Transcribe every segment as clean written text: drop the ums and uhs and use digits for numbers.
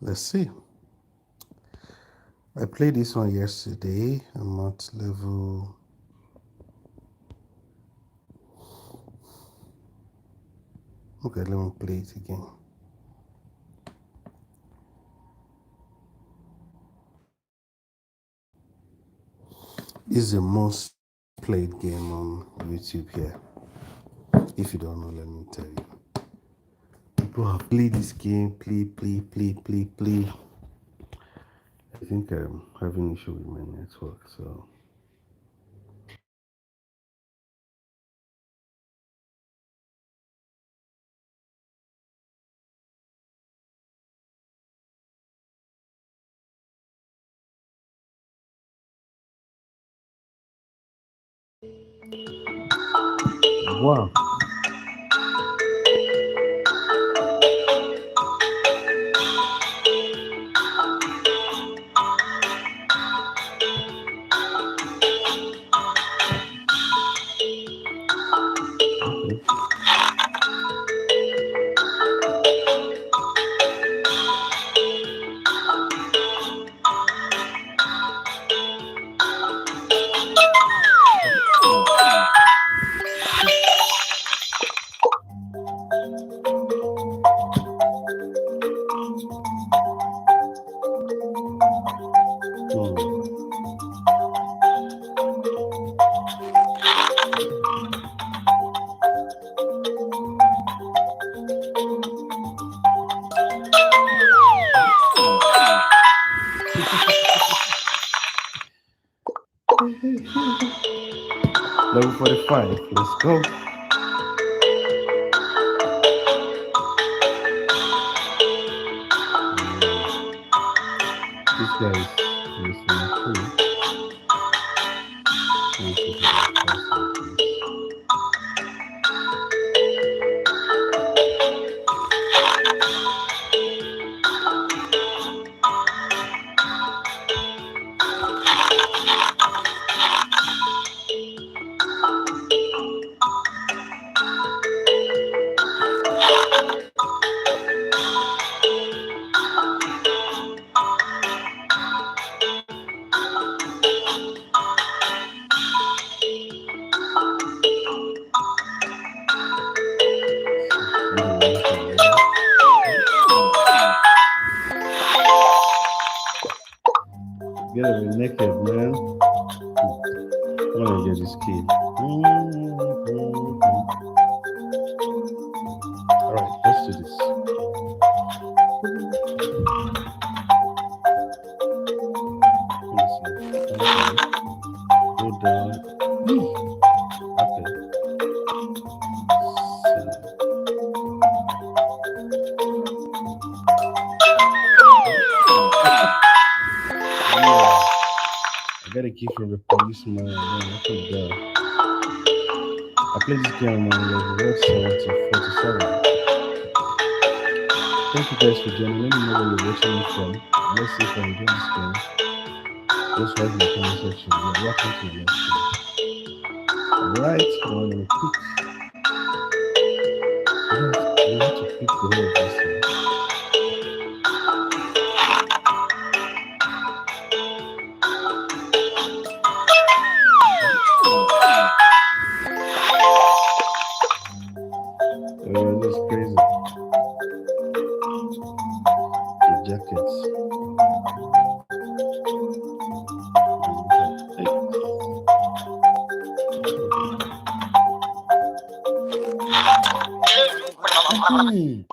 Let's see. I played this one yesterday. I'm at level. Okay, let me play it again. This is the most played game on YouTube here. If you don't know, let me tell you. People have played this game, play. I think I'm having issue with my network, so wow. Okay. Hmm. Level 45. Let's go. This guy is listening too. Let me see if I can translate this. Gotta be naked, man. I wanna get this kid. Alright, let's do this. Let me see. Go down. Okay. Yeah. I got a key from the policeman. Man, I forgot. I played this game on level 47. Thank you guys for joining. Let me know where you're watching me from. Let's see if I enjoy this game. Just write in the comment section. Yeah, welcome to the next game. Alright, I'm gonna pick. We have to pick the whole of this thing. Oh, this is crazy. The jackets.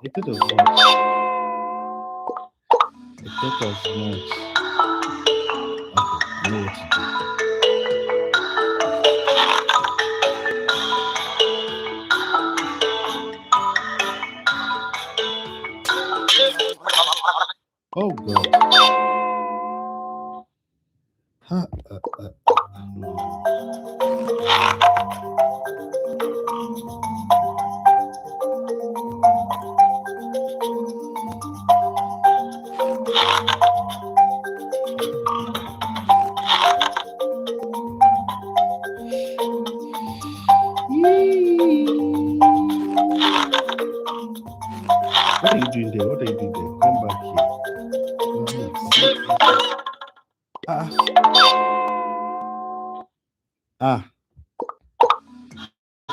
It could have much. It could have much. Okay, I know what to do. Oh god. Huh. What are you doing there? What are you doing there? Come back.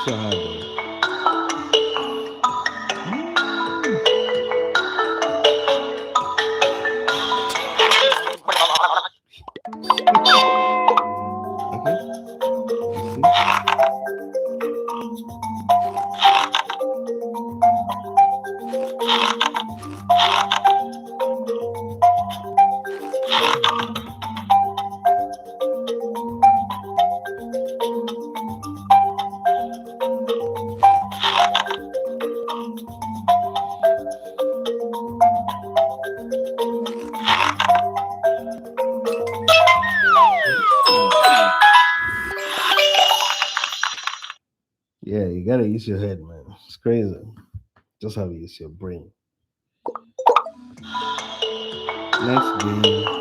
So hard, though. Yeah, you gotta use your head, man. It's crazy. Just how you use your brain. Next game.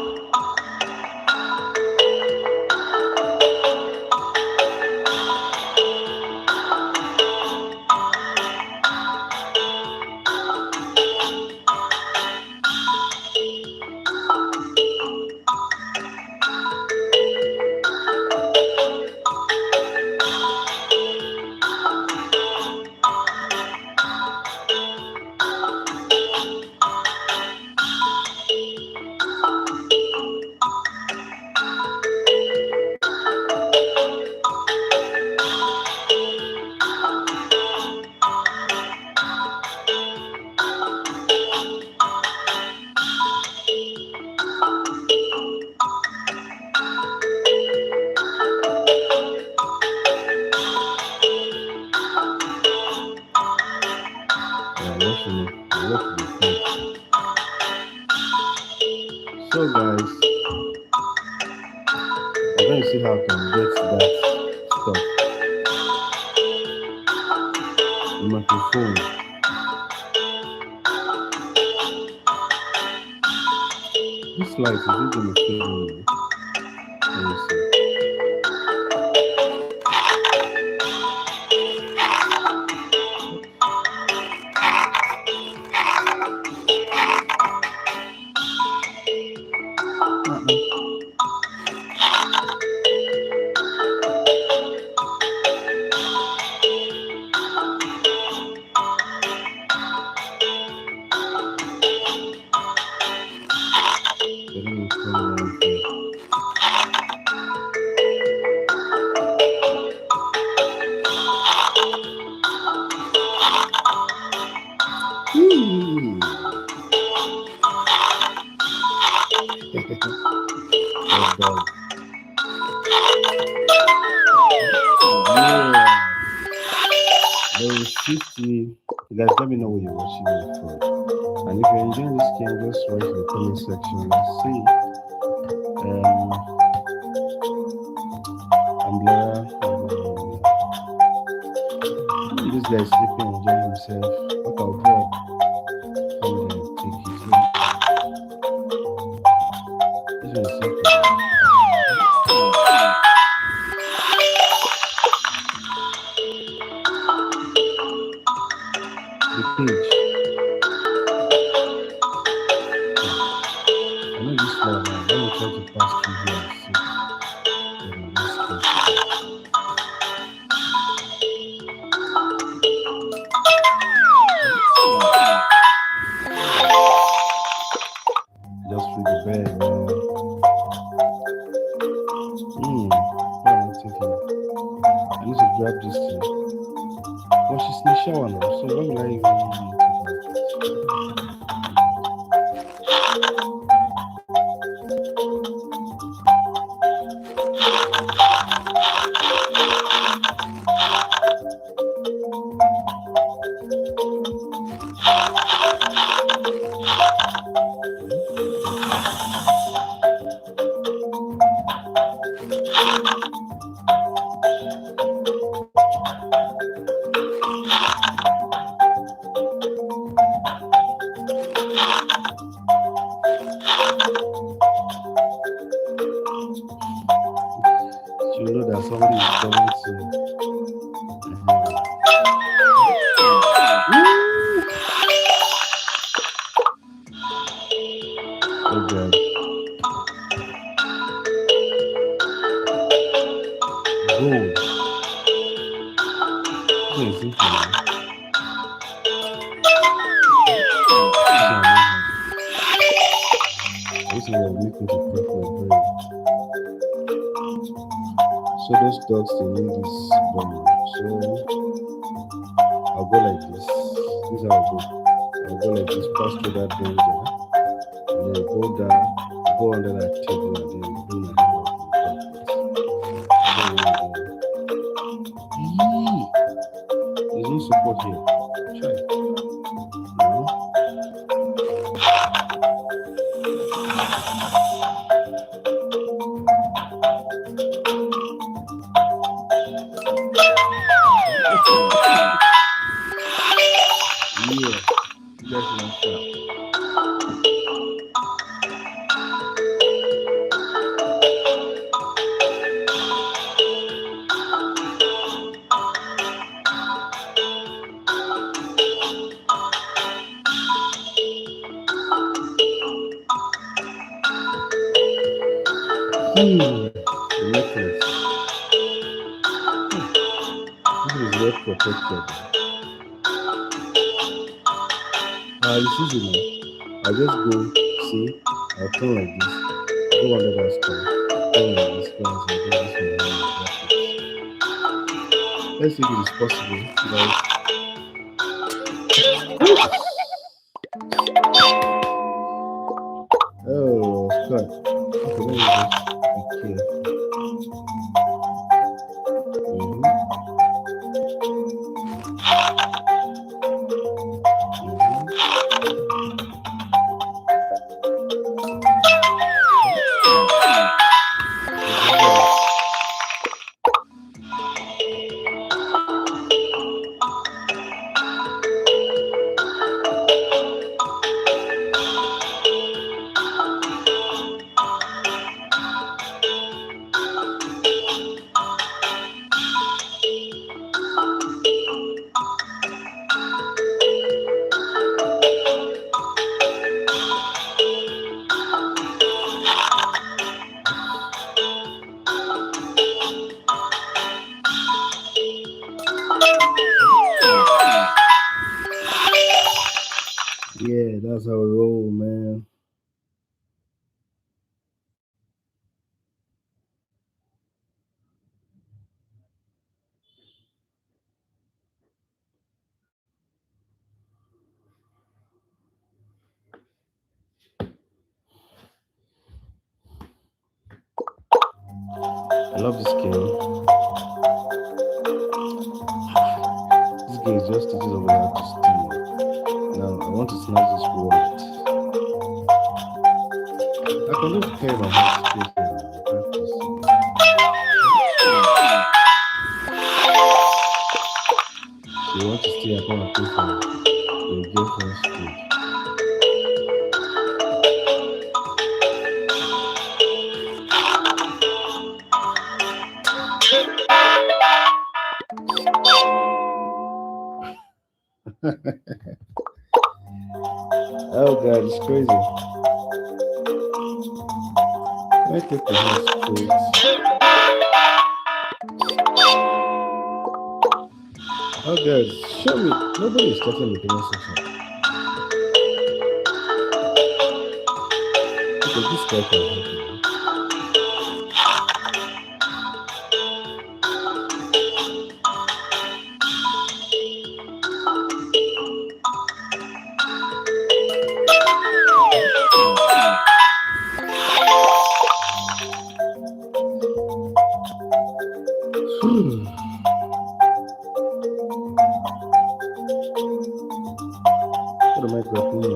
So guys, I'm going to see how I can get that stuff. The microphone. This light is even going to fade away. Let me see. Guys, let me know what you're watching it for. And if you're enjoying this game, just write in the comment section. Let's see. I'm Blair. This guy is sleeping, enjoying himself. What I'll drop and then take it in. This one is simple. The page. I know this one now. Let me try to pass through here and see. Just through the bed, man. What am I thinking? I need to grab this thing. Well, she's in the shower now, so why will I even take you know that somebody is coming to. Oh God. Gold. This one is simple now. This one I know how. This one will make me to crack my brain. So those dogs they need this bomb. So I'll go like this. This is how I'll go. I'll go like this, pass through that danger, and then go down, go under that table, and then bring my hand up on top. Yee! There's no support here. Try. No. Yeah. Just like that. The necklace. This is well protected. It's easy now. I'll just go, see, I'll turn like this, go under that stuff, turn like this, go and do this one. Let's see if it is possible. Guys. Oh, God. Okay, let me just be careful. Yeah, that's how we roll, man. I love this game. This game is just teaches over how to steal. Now I want to snatch this wallet. I can just carry my head straight here. So you want to stay at home and pay for your girlfriend's food. Oh God, it's crazy. I take the house straight. Oh God, show me. Nobody is touching the comment section. Okay, this guy can help me. What am I doing?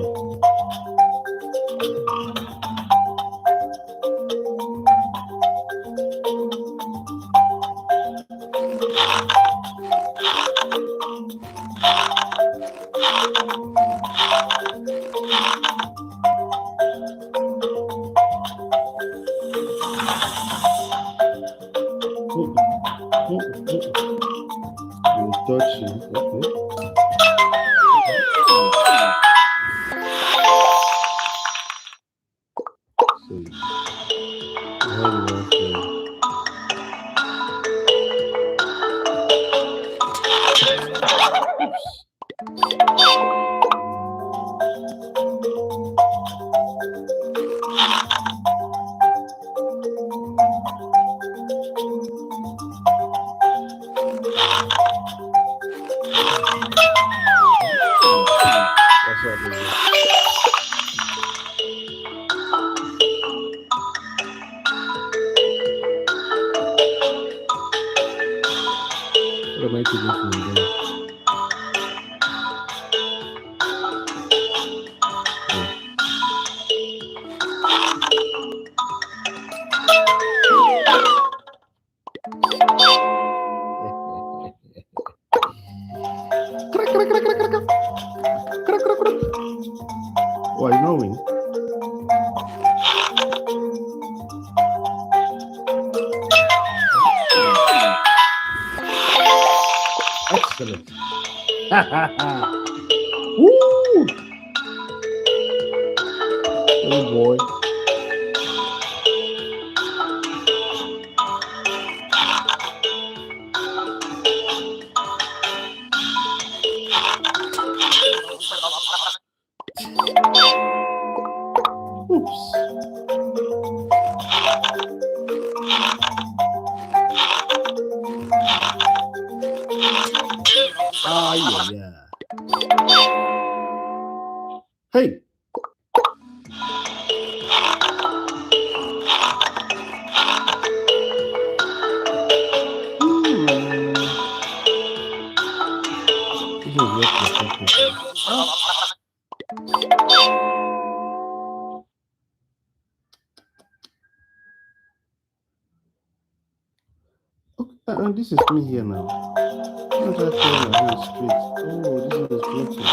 Excellent. Woo! Oh boy. Oops. Ah, yeah. Hey. This is what okay, this is me here now. Not that my hand straight. Oh, this is blinking.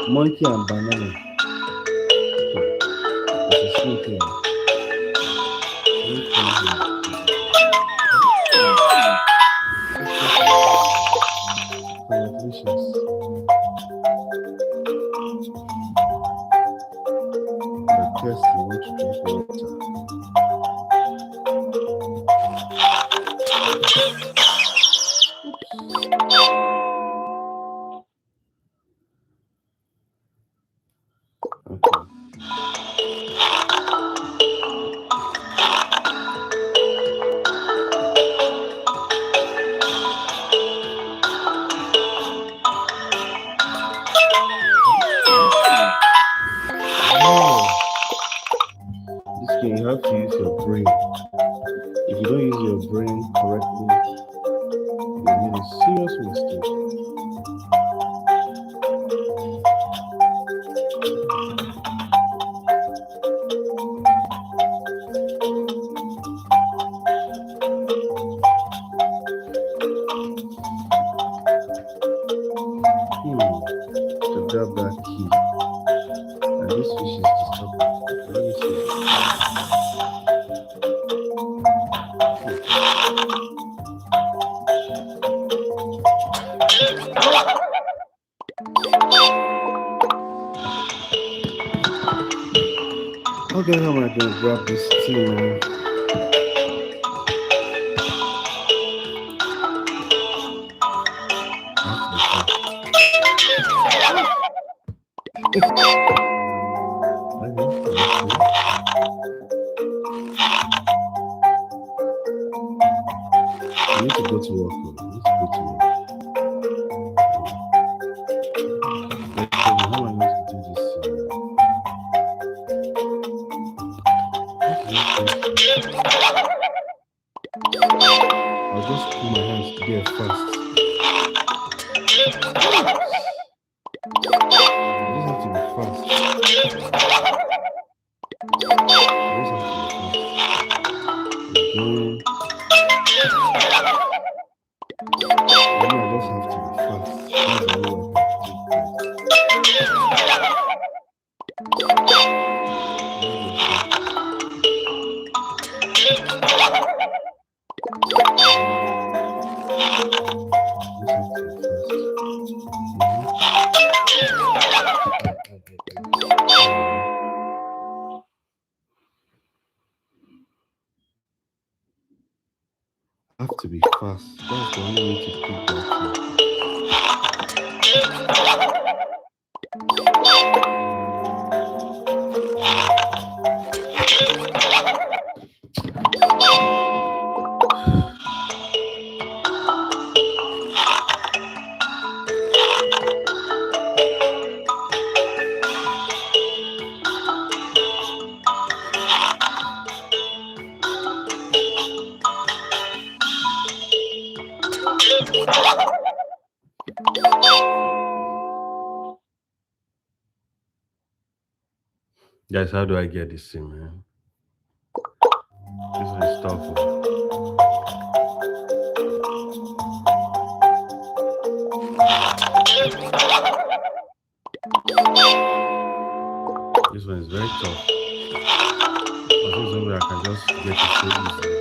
Monkey and banana. There's a snake here. Congratulations. The test you want to drink water. This game, you have to use your brain. If you don't use your brain correctly, you made a serious mistake. To grab that key. And this fish is disturbing. Let me see. Okay, how am I going to grab this tea, man? I need to go to work. How am I going to do this? I'll just put my hands together fast. I just have to be fast. Again. Have to be fast. That's the only way to pick that Guys, how do I get this thing, man? This one is tough. This one is very tough. I think somewhere I can just get it so easily.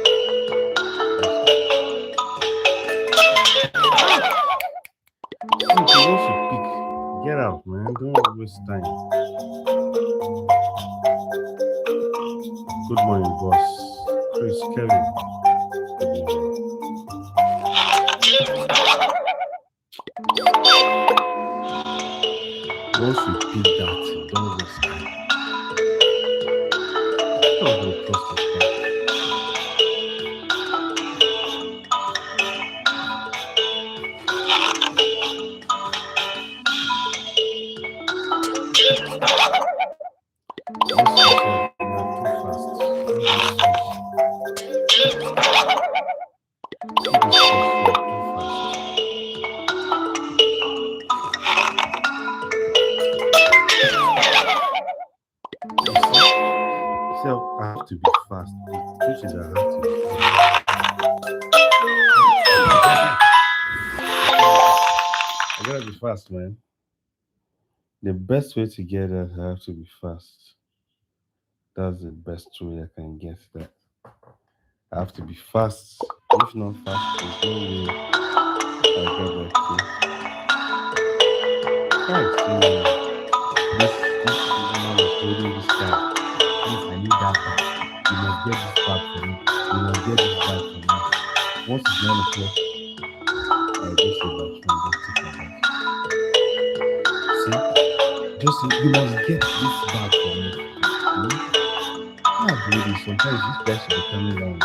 Okay, once you pick, get out, man. Don't waste time. Good morning, boss. Chris, Kevin. Once you pick that, don't waste time. Don't go across the spot. To be fast. The truth is I have to be fast. I gotta be fast, man. The best way to get that, I have to be fast. That's the best way I can get that. I have to be fast. If not fast, there's no way I'll get that too. Right, so this woman is holding this guy. Please, I need that back. You must get this back for me. You must get this back for me. Once it's 9 o'clock, I just say back and just take my back. See? Just say, you must get this back for me. I believe it. Sometimes this guy should be coming down.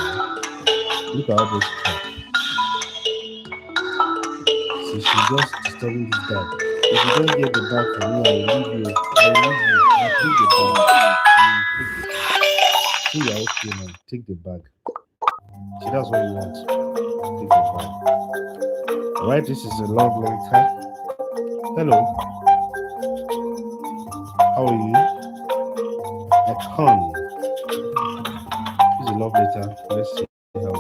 Look at all those traps. So she's just disturbing this guy. If you don't get the bag for me, I will leave you. I'll take the bag. See, you're okay now. Take the bag. See, that's what you want. Take the bag. Alright, this is a love letter. Hello. How are you? I can't. This is a love letter. Let's see how it is.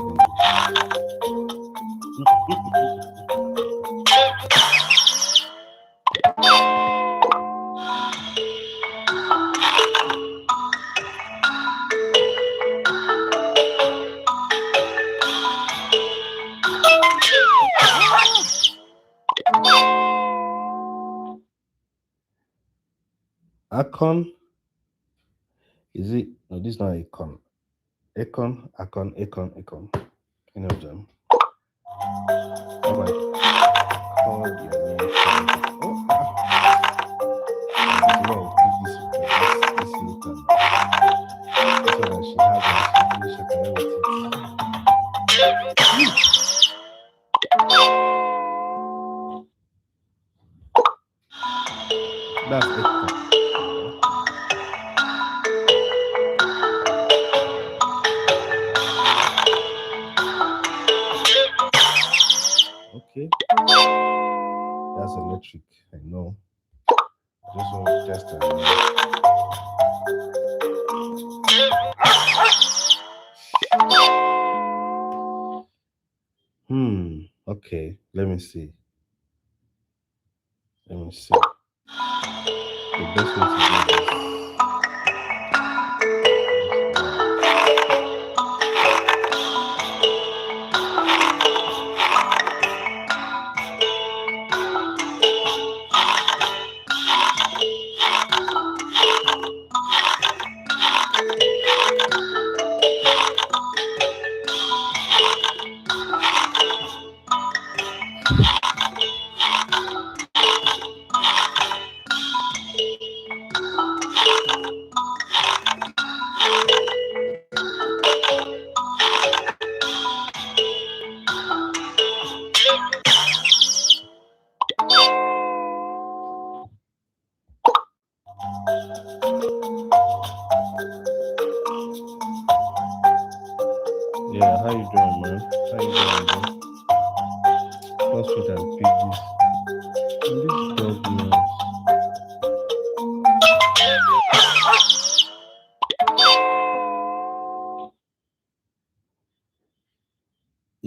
Akon, is it? No, this is not Akon. Akon. Any of them? How about call your name? This later. So that she has she can with it. That's Akon. Okay, that's electric. I know. Just want to test it. Okay. Let me see. The best way to do this. Yeah, how you doing, man? How you doing, man? Let's put that pick this. And this dog knows.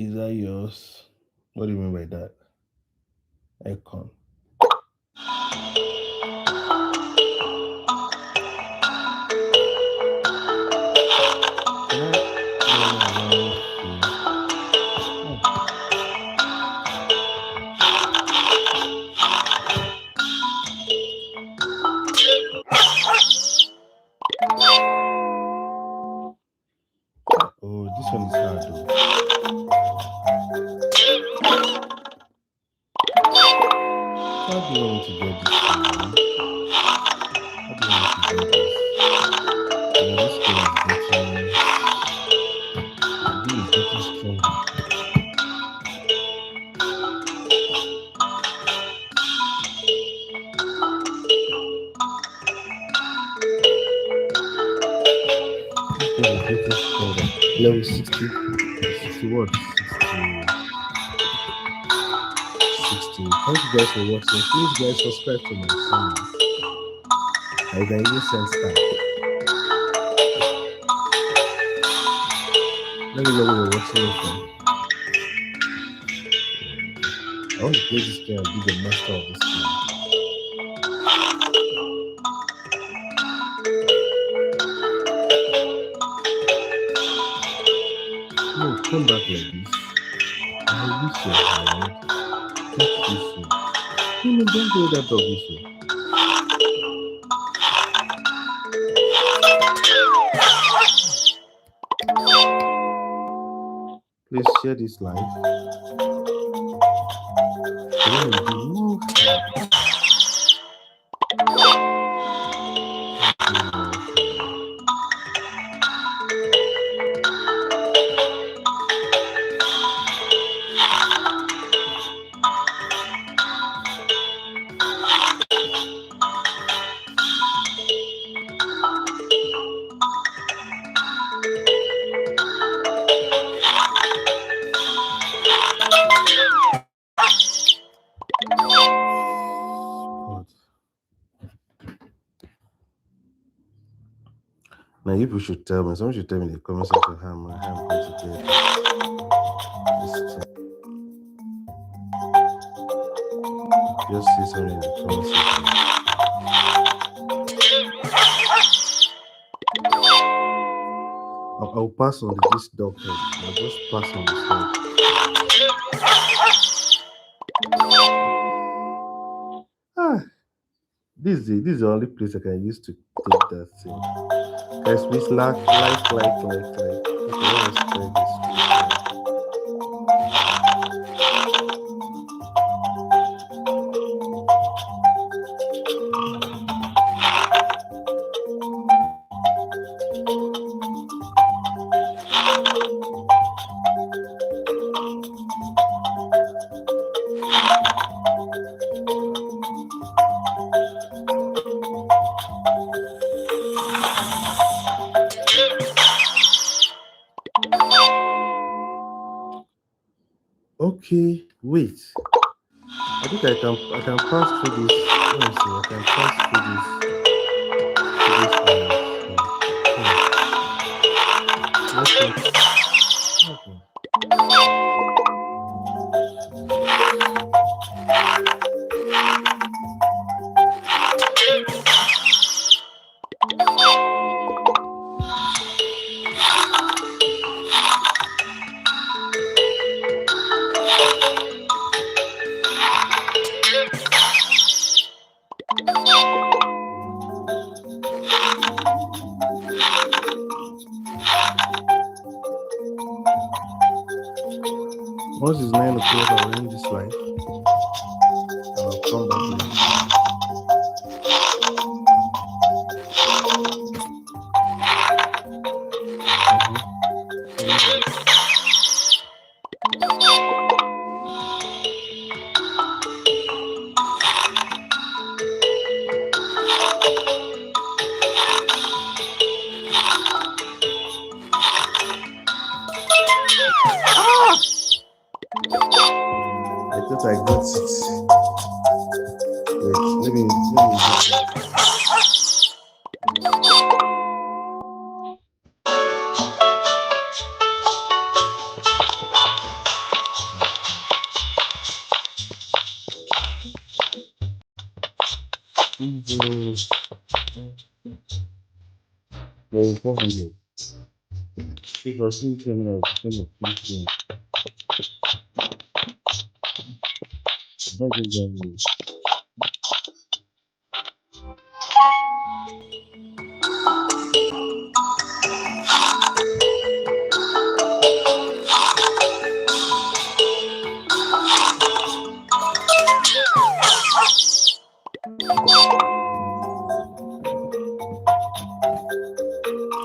Is that yours? What do you mean by that? Icon. Can oh, this one is hard though. How do you want me to get this thing, man? How do you want me to get this? Yeah, this thing is getting stronger. This thing is getting stronger. Level 60 what? 16. Thank you guys for watching. Please guys subscribe to my channel. I can even send stuff. Let me know where you're watching it from. I want to play this game and be the master of this game. No, come back like this. I wish you had. Touch this way. No, don't go that dog this way. Please share this live. Now, you people should tell me. Someone should tell me in the comment section how I'm going to get this. Just say something in the comment section. I'll pass on this dog head. I'll just pass on this head. This is the only place I can use to take that thing. Guys, please like. Okay, let's try this. Okay, wait. I think I can pass through this. Let me see. I can pass through this. Once it's 9 o'clock, I'll end this live. I'll come back later. I thought I got it. Wait, let me Well, 400. Because you can have 15. Don't get me.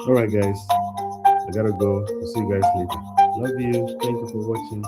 All right, guys. I gotta go. I'll see you guys later. Love you. Thank you for watching.